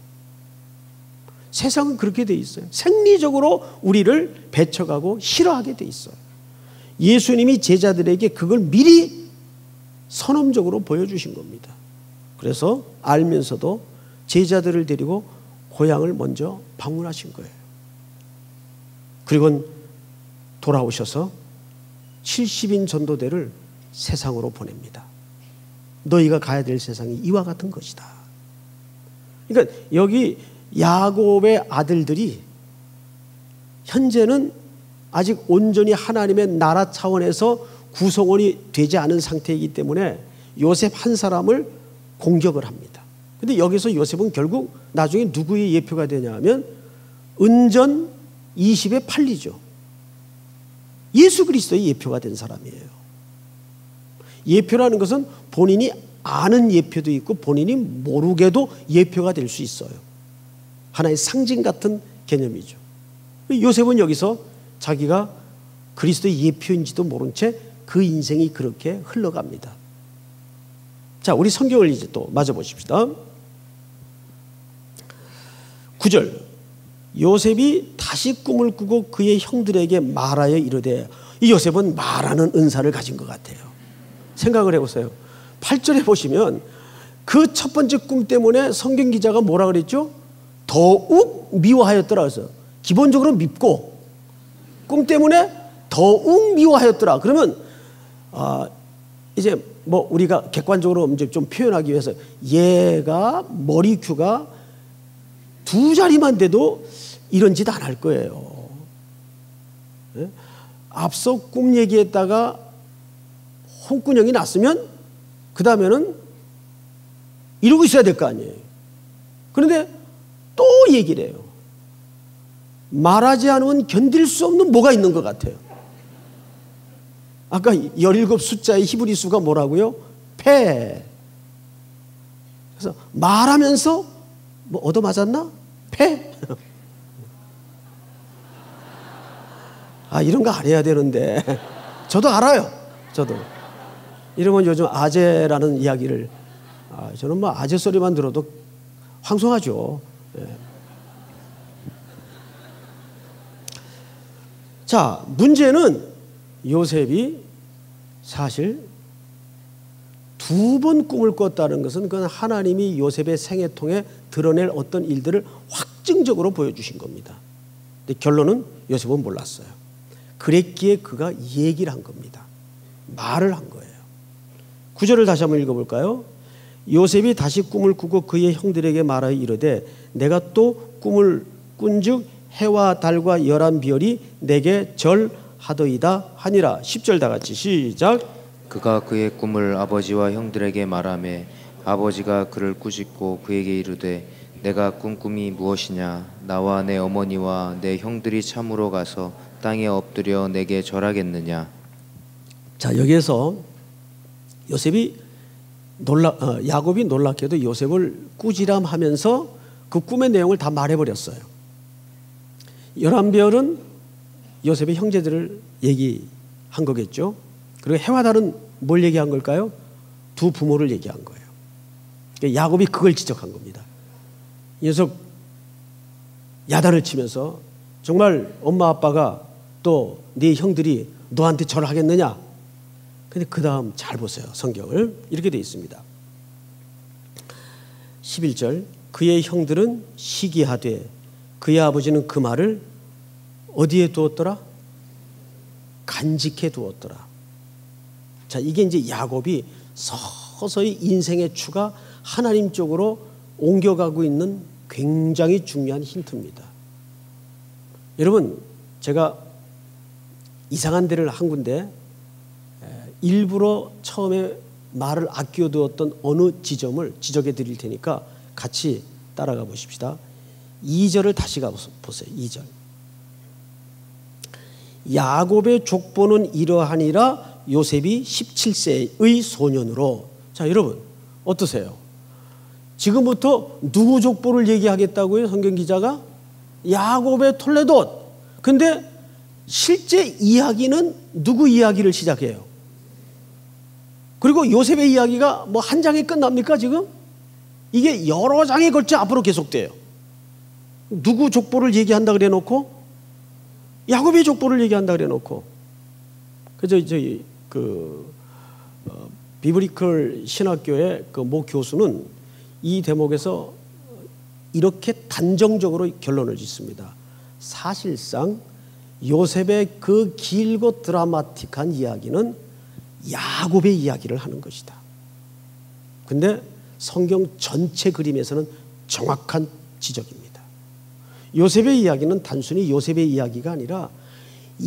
세상은 그렇게 돼 있어요. 생리적으로 우리를 배척하고 싫어하게 돼 있어요. 예수님이 제자들에게 그걸 미리 선언적으로 보여주신 겁니다. 그래서 알면서도 제자들을 데리고 고향을 먼저 방문하신 거예요. 그리고 돌아오셔서 70인 전도대를 세상으로 보냅니다. 너희가 가야 될 세상이 이와 같은 것이다. 그러니까 여기 야곱의 아들들이 현재는 아직 온전히 하나님의 나라 차원에서 구성원이 되지 않은 상태이기 때문에 요셉 한 사람을 공격을 합니다. 근데 여기서 요셉은 결국 나중에 누구의 예표가 되냐 하면 은전 20의 팔리죠. 예수 그리스도의 예표가 된 사람이에요. 예표라는 것은 본인이 아는 예표도 있고 본인이 모르게도 예표가 될 수 있어요. 하나의 상징 같은 개념이죠. 요셉은 여기서 자기가 그리스도의 예표인지도 모른 채 그 인생이 그렇게 흘러갑니다. 자, 우리 성경을 이제 또 맞아 보십시다. 9절. 요셉이 다시 꿈을 꾸고 그의 형들에게 말하여 이르되, 이 요셉은 말하는 은사를 가진 것 같아요. 생각을 해보세요. 8절에 보시면 그 첫 번째 꿈 때문에 성경 기자가 뭐라 그랬죠? 더욱 미워하였더라. 그래서 기본적으로 밉고 꿈 때문에 더욱 미워하였더라. 그러면 이제 뭐 우리가 객관적으로 이제 좀 표현하기 위해서 얘가 머리 큐가 두 자리만 돼도 이런 짓 안 할 거예요. 네? 앞서 꿈 얘기했다가 홍군형이 났으면 그 다음에는 이러고 있어야 될 거 아니에요. 그런데 또 얘기를 해요. 말하지 않으면 견딜 수 없는 뭐가 있는 것 같아요. 아까 17 숫자의 히브리 수가 뭐라고요? 패. 그래서 말하면서 뭐 얻어맞았나? 패. 이런 거 안 해야 되는데. 저도 알아요. 저도. 이러면 요즘 아재라는 이야기를, 저는 뭐 아재 소리만 들어도 황송하죠. 예. 자, 문제는 요셉이 사실 두 번 꿈을 꿨다는 것은 그건 하나님이 요셉의 생애 통해 드러낼 어떤 일들을 확증적으로 보여주신 겁니다. 근데 결론은 요셉은 몰랐어요. 그랬기에 그가 얘기를 한 겁니다. 말을 한 거예요. 9절을 다시 한번 읽어볼까요? 요셉이 다시 꿈을 꾸고 그의 형들에게 말하여 이르되 내가 또 꿈을 꾼즉 해와 달과 열한 비열이 내게 절하더이다 하니라. 10절 다 같이 시작. 그가 그의 꿈을 아버지와 형들에게 말하매 아버지가 그를 꾸짖고 그에게 이르되 내가 꾼 꿈이 무엇이냐? 나와 내 어머니와 내 형들이 참으로 가서 땅에 엎드려 내게 절하겠느냐? 자, 여기에서 야곱이 놀랍게도 요셉을 꾸지람하면서 그 꿈의 내용을 다 말해버렸어요. 열한 비열은 요셉의 형제들을 얘기하는 한 거겠죠. 그리고 해와 달은 뭘 얘기한 걸까요? 두 부모를 얘기한 거예요. 그러니까 야곱이 그걸 지적한 겁니다. 이 녀석 야단을 치면서 정말 엄마 아빠가 또 네 형들이 너한테 절을 하겠느냐. 근데 그 다음 잘 보세요. 성경을 이렇게 되어 있습니다. 11절 그의 형들은 시기하되 그의 아버지는 그 말을 어디에 두었더라? 간직해 두었더라. 자, 이게 이제 야곱이 서서히 인생의 추가 하나님 쪽으로 옮겨가고 있는 굉장히 중요한 힌트입니다. 여러분, 제가 이상한 데를 한 군데 일부러 처음에 말을 아껴두었던 어느 지점을 지적해 드릴 테니까 같이 따라가 보십시다. 2절을 다시 가보세요. 2절. 야곱의 족보는 이러하니라 요셉이 17세의 소년으로. 자, 여러분 어떠세요? 지금부터 누구 족보를 얘기하겠다고요? 성경 기자가? 야곱의 톨레돗. 근데 실제 이야기는 누구 이야기를 시작해요? 그리고 요셉의 이야기가 뭐 한 장에 끝납니까 지금? 이게 여러 장에 걸쳐 앞으로 계속돼요. 누구 족보를 얘기한다 그래 놓고 야곱의 족보를 얘기한다 그래 놓고 그저 저희 비브리컬 신학교의 그 모 교수는 이 대목에서 이렇게 단정적으로 결론을 짓습니다. 사실상 요셉의 그 길고 드라마틱한 이야기는 야곱의 이야기를 하는 것이다. 근데 성경 전체 그림에서는 정확한 지적입니다. 요셉의 이야기는 단순히 요셉의 이야기가 아니라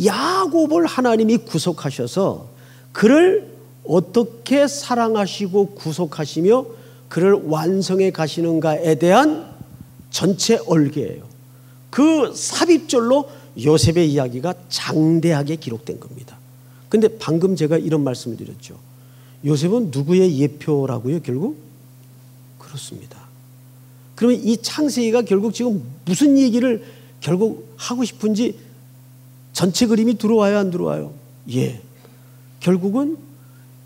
야곱을 하나님이 구속하셔서 그를 어떻게 사랑하시고 구속하시며 그를 완성해 가시는가에 대한 전체 얼개예요. 그 삽입절로 요셉의 이야기가 장대하게 기록된 겁니다. 근데 방금 제가 이런 말씀을 드렸죠. 요셉은 누구의 예표라고요, 결국? 그렇습니다. 그러면 이 창세기가 결국 지금 무슨 얘기를 결국 하고 싶은지 전체 그림이 들어와요, 안 들어와요? 예. 결국은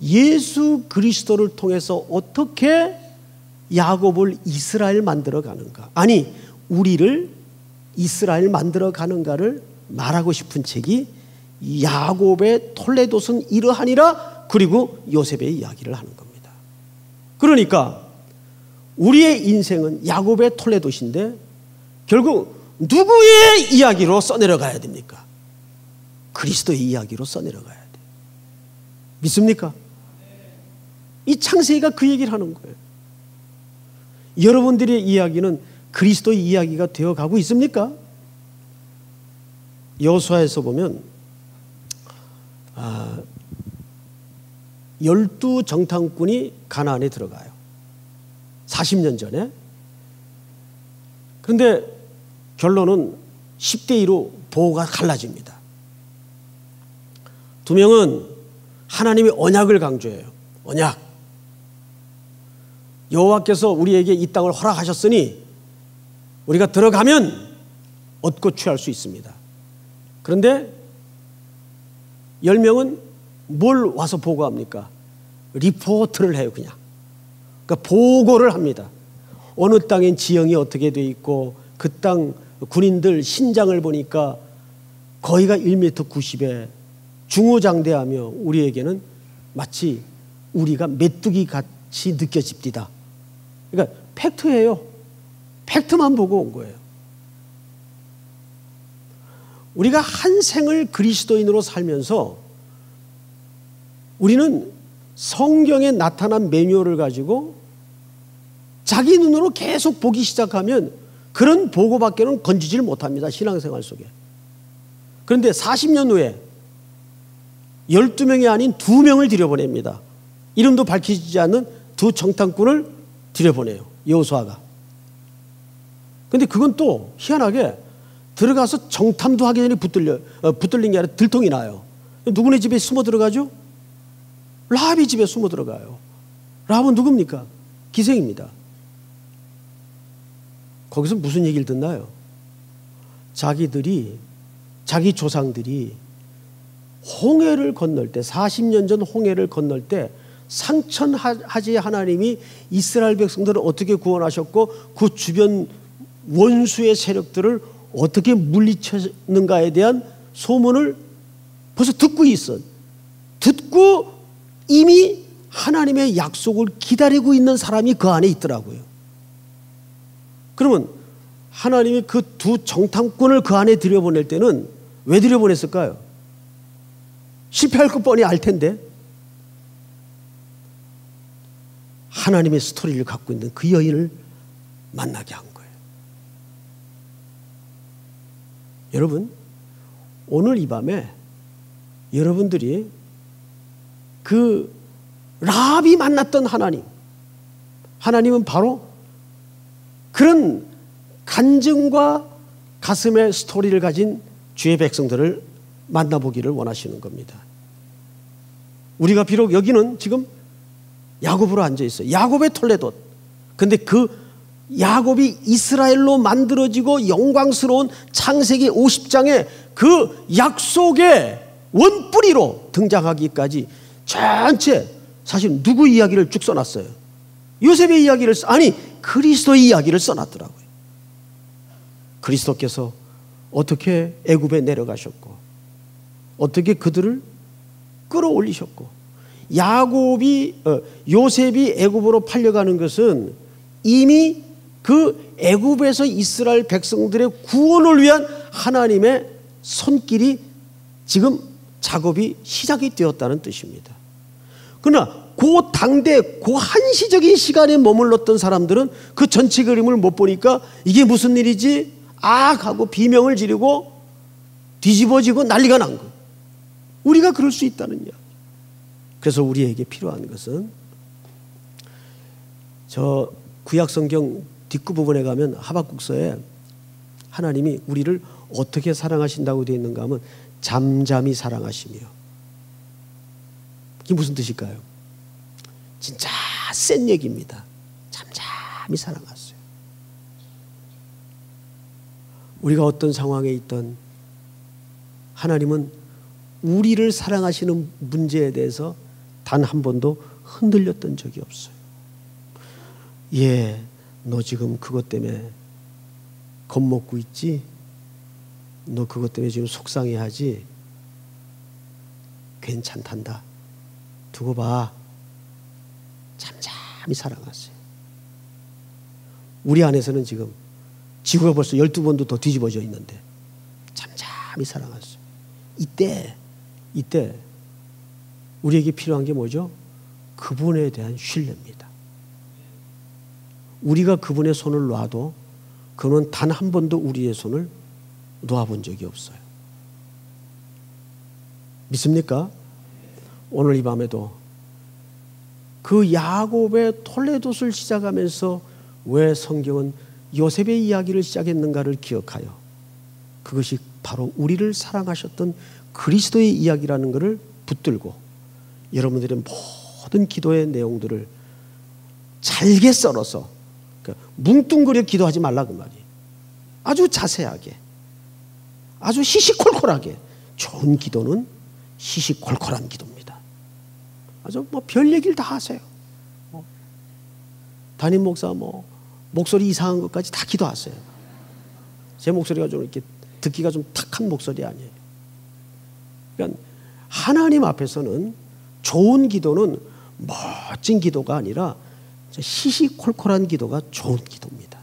예수 그리스도를 통해서 어떻게 야곱을 이스라엘 만들어 가는가. 아니, 우리를 이스라엘 만들어 가는가를 말하고 싶은 책이 야곱의 톨레돗은 이러하니라 그리고 요셉의 이야기를 하는 겁니다. 그러니까 우리의 인생은 야곱의 톨레돗인데 결국 누구의 이야기로 써내려가야 됩니까? 그리스도의 이야기로 써내려가야 돼요. 믿습니까? 이 창세기가 그 얘기를 하는 거예요. 여러분들의 이야기는 그리스도의 이야기가 되어가고 있습니까? 여호수아에서 보면 12정탐꾼이 가나안에 들어가요. 40년 전에. 그런데 결론은 10대2로 보호가 갈라집니다. 두 명은 하나님의 언약을 강조해요. 언약. 여호와께서 우리에게 이 땅을 허락하셨으니 우리가 들어가면 얻고 취할 수 있습니다. 그런데 10명은 뭘 와서 보고합니까? 리포트를 해요, 그냥. 그러니까 보고를 합니다. 어느 땅엔 지형이 어떻게 돼 있고 그 땅 군인들 신장을 보니까 거의가 1m 90에 중후장대하며 우리에게는 마치 우리가 메뚜기 같이 느껴집니다. 그러니까 팩트예요. 팩트만 보고 온 거예요. 우리가 한 생을 그리스도인으로 살면서 우리는 성경에 나타난 매뉴얼을 가지고 자기 눈으로 계속 보기 시작하면 그런 보고밖에는 건지질 못합니다. 신앙생활 속에. 그런데 40년 후에 12명이 아닌 2명을 들여보냅니다. 이름도 밝히지 않는 두 정탐꾼을 들여보내요. 여호수아가. 그런데 그건 또 희한하게 들어가서 정탐도 하기 전에 붙들린 게 아니라 들통이 나요. 누구네 집에 숨어 들어가죠? 라합의 집에 숨어 들어가요. 라합은 누굽니까? 기생입니다. 거기서 무슨 얘기를 듣나요? 자기 조상들이 홍해를 건널 때 40년 전 홍해를 건널 때 상천하지 하나님이 이스라엘 백성들을 어떻게 구원하셨고 그 주변 원수의 세력들을 어떻게 물리쳤는가에 대한 소문을 벌써 듣고 있어. 듣고 이미 하나님의 약속을 기다리고 있는 사람이 그 안에 있더라고요. 그러면 하나님이 그 두 정탐꾼을 그 안에 들여보낼 때는 왜 들여보냈을까요? 실패할 것 뻔히 알 텐데 하나님의 스토리를 갖고 있는 그 여인을 만나게 한 거예요. 여러분, 오늘 이 밤에 여러분들이 그 라합이 만났던 하나님은 바로 그런 간증과 가슴의 스토리를 가진 주의 백성들을 만나보기를 원하시는 겁니다. 우리가 비록 여기는 지금 야곱으로 앉아있어요. 야곱의 톨레도. 근데 그 야곱이 이스라엘로 만들어지고 영광스러운 창세기 50장에 그 약속의 원뿌리로 등장하기까지 전체 사실 누구 이야기를 쭉 써놨어요? 요셉의 이야기를 그리스도의 이야기를 써놨더라고요. 그리스도께서 어떻게 애굽에 내려가셨고 어떻게 그들을 끌어올리셨고 요셉이 애굽으로 팔려가는 것은 이미 그 애굽에서 이스라엘 백성들의 구원을 위한 하나님의 손길이 지금 작업이 시작이 되었다는 뜻입니다. 그러나 그 당대 그 한시적인 시간에 머물렀던 사람들은 그 전체 그림을 못 보니까 이게 무슨 일이지? 하고 비명을 지르고 뒤집어지고 난리가 난 거예요. 우리가 그럴 수 있다는 이야기. 그래서 우리에게 필요한 것은 저 구약성경 뒷부분에 가면 하박국서에 하나님이 우리를 어떻게 사랑하신다고 되어 있는가 하면 잠잠히 사랑하시며. 이게 무슨 뜻일까요? 진짜 센 얘기입니다. 잠잠히 사랑하세요. 우리가 어떤 상황에 있던 하나님은 우리를 사랑하시는 문제에 대해서 단 한 번도 흔들렸던 적이 없어요. 너 지금 그것 때문에 겁먹고 있지? 너 그것 때문에 지금 속상해하지? 괜찮단다. 두고 봐. 잠잠히 사랑하세요. 우리 안에서는 지금 지구가 벌써 12번도 더 뒤집어져 있는데 잠잠히 사랑하세요. 이때 우리에게 필요한 게 뭐죠? 그분에 대한 신뢰입니다. 우리가 그분의 손을 놔도 그는 단 한 번도 우리의 손을 놓아본 적이 없어요. 믿습니까? 오늘 이 밤에도 그 야곱의 톨레도스를 시작하면서 왜 성경은 요셉의 이야기를 시작했는가를 기억하여 그것이 바로 우리를 사랑하셨던 그리스도의 이야기라는 것을 붙들고 여러분들의 모든 기도의 내용들을 잘게 썰어서 뭉뚱그려 기도하지 말라 그 말이에요. 아주 자세하게, 아주 시시콜콜하게. 좋은 기도는 시시콜콜한 기도입니다. 아주 별 얘기를 다 하세요. 담임 목사 목소리 이상한 것까지 다 기도하세요. 제 목소리가 좀 이렇게 듣기가 좀 탁한 목소리 아니에요. 그러니까 하나님 앞에서는 좋은 기도는 멋진 기도가 아니라 시시콜콜한 기도가 좋은 기도입니다.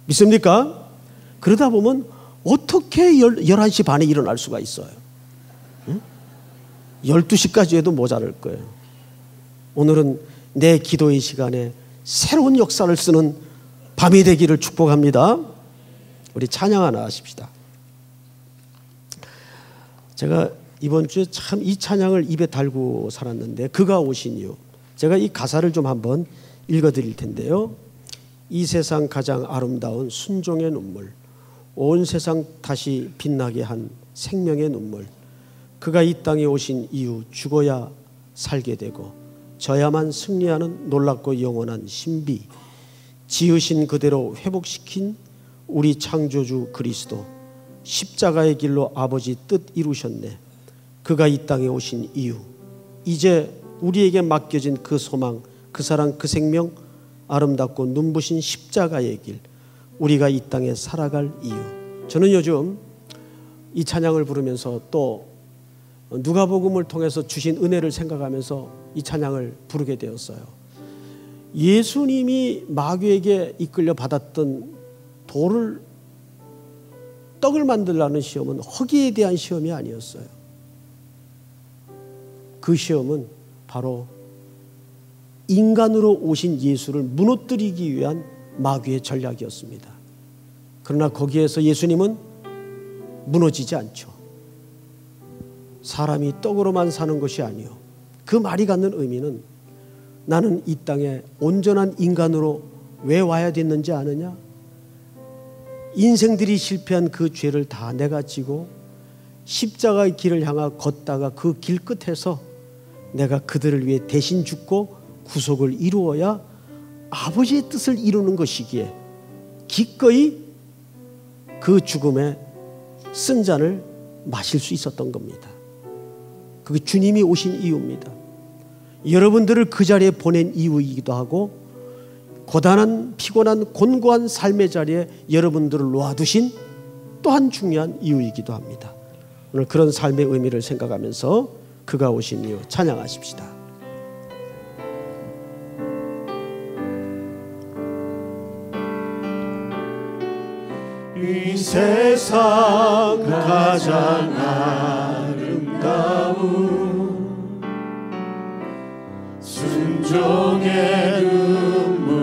믿습니까? 그러다 보면 어떻게 11시 반에 일어날 수가 있어요? 12시까지 해도 모자랄 거예요. 오늘은 내 기도의 시간에 새로운 역사를 쓰는 밤이 되기를 축복합니다. 우리 찬양 하나 하십시다. 제가 이번 주에 참 이 찬양을 입에 달고 살았는데 그가 오신 이유. 제가 이 가사를 좀 한번 읽어드릴 텐데요. 이 세상 가장 아름다운 순종의 눈물, 온 세상 다시 빛나게 한 생명의 눈물. 그가 이 땅에 오신 이유, 죽어야 살게 되고 져야만 승리하는 놀랍고 영원한 신비. 지으신 그대로 회복시킨 우리 창조주 그리스도. 십자가의 길로 아버지 뜻 이루셨네. 그가 이 땅에 오신 이유, 이제 우리에게 맡겨진 그 소망, 그 사랑, 그 생명, 아름답고 눈부신 십자가의 길, 우리가 이 땅에 살아갈 이유. 저는 요즘 이 찬양을 부르면서 또 누가복음을 통해서 주신 은혜를 생각하면서 이 찬양을 부르게 되었어요. 예수님이 마귀에게 이끌려 받았던 떡을 만들라는 시험은 허기에 대한 시험이 아니었어요. 그 시험은 바로 인간으로 오신 예수를 무너뜨리기 위한 마귀의 전략이었습니다. 그러나 거기에서 예수님은 무너지지 않죠. 사람이 떡으로만 사는 것이 아니요, 그 말이 갖는 의미는 나는 이 땅에 온전한 인간으로 왜 와야 됐는지 아느냐? 인생들이 실패한 그 죄를 다 내가 지고 십자가의 길을 향하 걷다가 그 길 끝에서 내가 그들을 위해 대신 죽고 구속을 이루어야 아버지의 뜻을 이루는 것이기에 기꺼이 그 죽음의 쓴 잔을 마실 수 있었던 겁니다. 그게 주님이 오신 이유입니다. 여러분들을 그 자리에 보낸 이유이기도 하고, 고단한 피곤한 곤고한 삶의 자리에 여러분들을 놓아두신 또한 중요한 이유이기도 합니다. 오늘 그런 삶의 의미를 생각하면서 그가 오신 이유 찬양하십시다. 이 세상 가장 아름다운 순종의 눈물,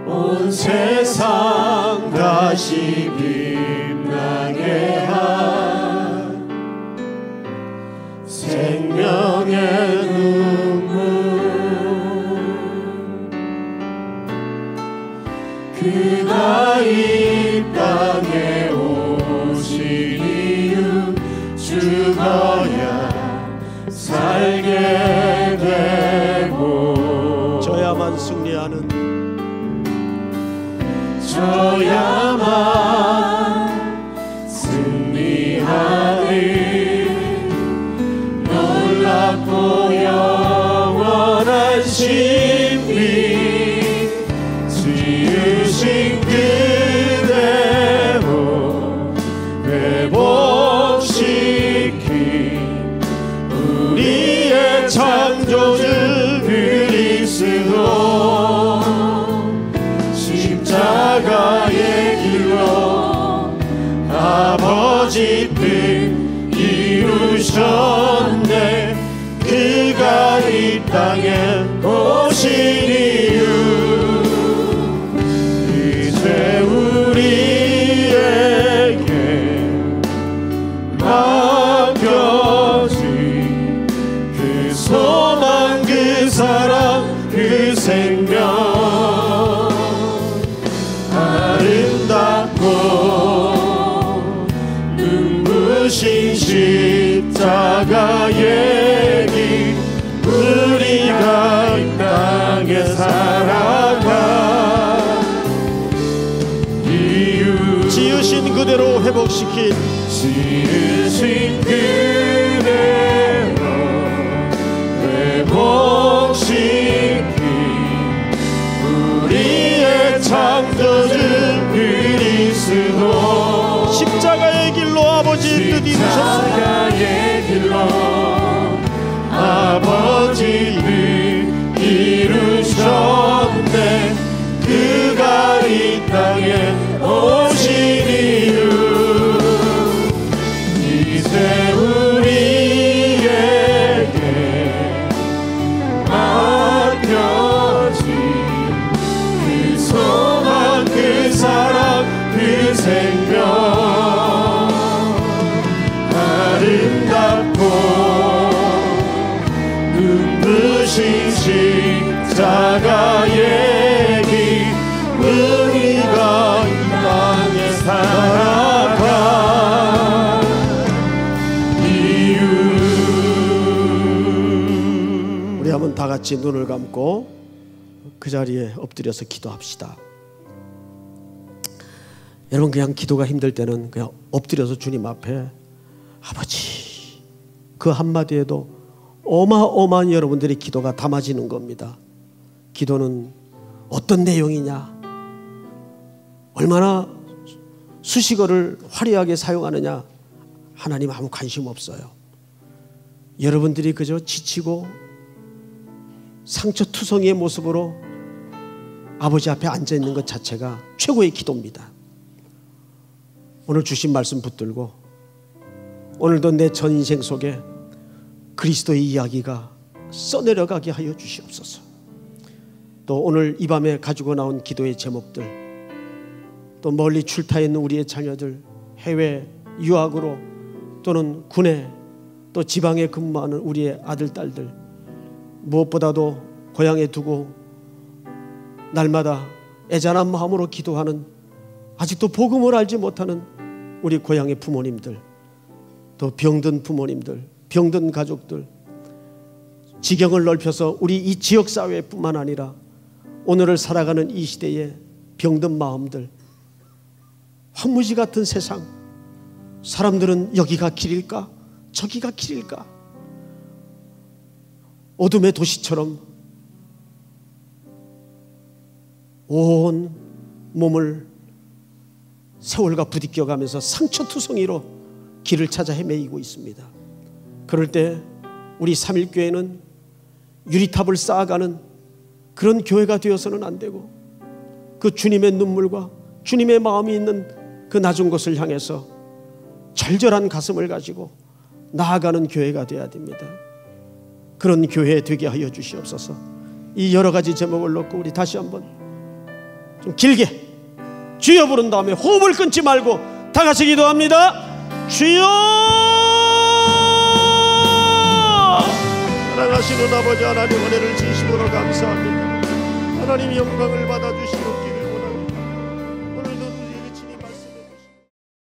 온 세상 다시 빛나게 한 생명의 눈물, 그가 이 땅에 오신 이유, 죽어야 살게 되고 저야만 승리하는, 저야만 승리하는 놀랍고 영원한 신비, 지으신 그대로 회복시킨 우리의 창조주 그리스도, 십자가의 길로 아버지 뜻 이루셨네. 그가 이 땅에 오신 이유, 이제 우리에게 맡겨진 그 소망, 그 사랑, 그 생명, 아름답고 눈부신 십자가의 길, 우리가 이 땅에 살아가 이유, 지으신 그대로 회복시킨, 지으신 그대로 회복시킨 우리의 창조주 그리스도, 십자가의 길로 아버지 뜻 이루셨습니다. 십자가의 길로 아버지 뜻 이루셨네. 그가 이 땅에 오신 이유, 이제 우리에게 맡겨진 그 소망, 그 사랑, 그 생명, 아름답고 눈부신 십자가의 길, 우리가 이 땅에 살아가 이유. 우리 한번 다 같이 눈을 감고 그 자리에 엎드려서 기도합시다. 여러분 그냥 기도가 힘들 때는 그냥 엎드려서 주님 앞에 아버지, 그 한마디에도 어마어마한 여러분들의 기도가 담아지는 겁니다. 기도는 어떤 내용이냐, 얼마나 수식어를 화려하게 사용하느냐, 하나님 아무 관심 없어요. 여러분들이 그저 지치고 상처투성이의 모습으로 아버지 앞에 앉아있는 것 자체가 최고의 기도입니다. 오늘 주신 말씀 붙들고 오늘도 내 전 인생 속에 그리스도의 이야기가 써내려가게 하여 주시옵소서. 또 오늘 이 밤에 가지고 나온 기도의 제목들, 또 멀리 출타해 있는 우리의 자녀들, 해외 유학으로 또는 군에 또 지방에 근무하는 우리의 아들, 딸들, 무엇보다도 고향에 두고 날마다 애잔한 마음으로 기도하는 아직도 복음을 알지 못하는 우리 고향의 부모님들, 또 병든 부모님들, 병든 가족들, 지경을 넓혀서 우리 이 지역사회뿐만 아니라 오늘을 살아가는 이 시대의 병든 마음들, 황무지 같은 세상, 사람들은 여기가 길일까? 저기가 길일까? 어둠의 도시처럼 온 몸을 세월과 부딪혀가면서 상처투성이로 길을 찾아 헤매이고 있습니다. 그럴 때 우리 삼일교회는 유리탑을 쌓아가는 그런 교회가 되어서는 안 되고, 그 주님의 눈물과 주님의 마음이 있는 그 낮은 곳을 향해서 절절한 가슴을 가지고 나아가는 교회가 되어야 됩니다. 그런 교회 되게 하여 주시옵소서. 이 여러 가지 제목을 놓고 우리 다시 한번 좀 길게 주여 부른 다음에 호흡을 끊지 말고 다 같이 기도합니다. 주여! 사랑하시는 아버지 하나님, 은혜를 진심으로 감사합니다. 하나님 영광을 받아주시옵기를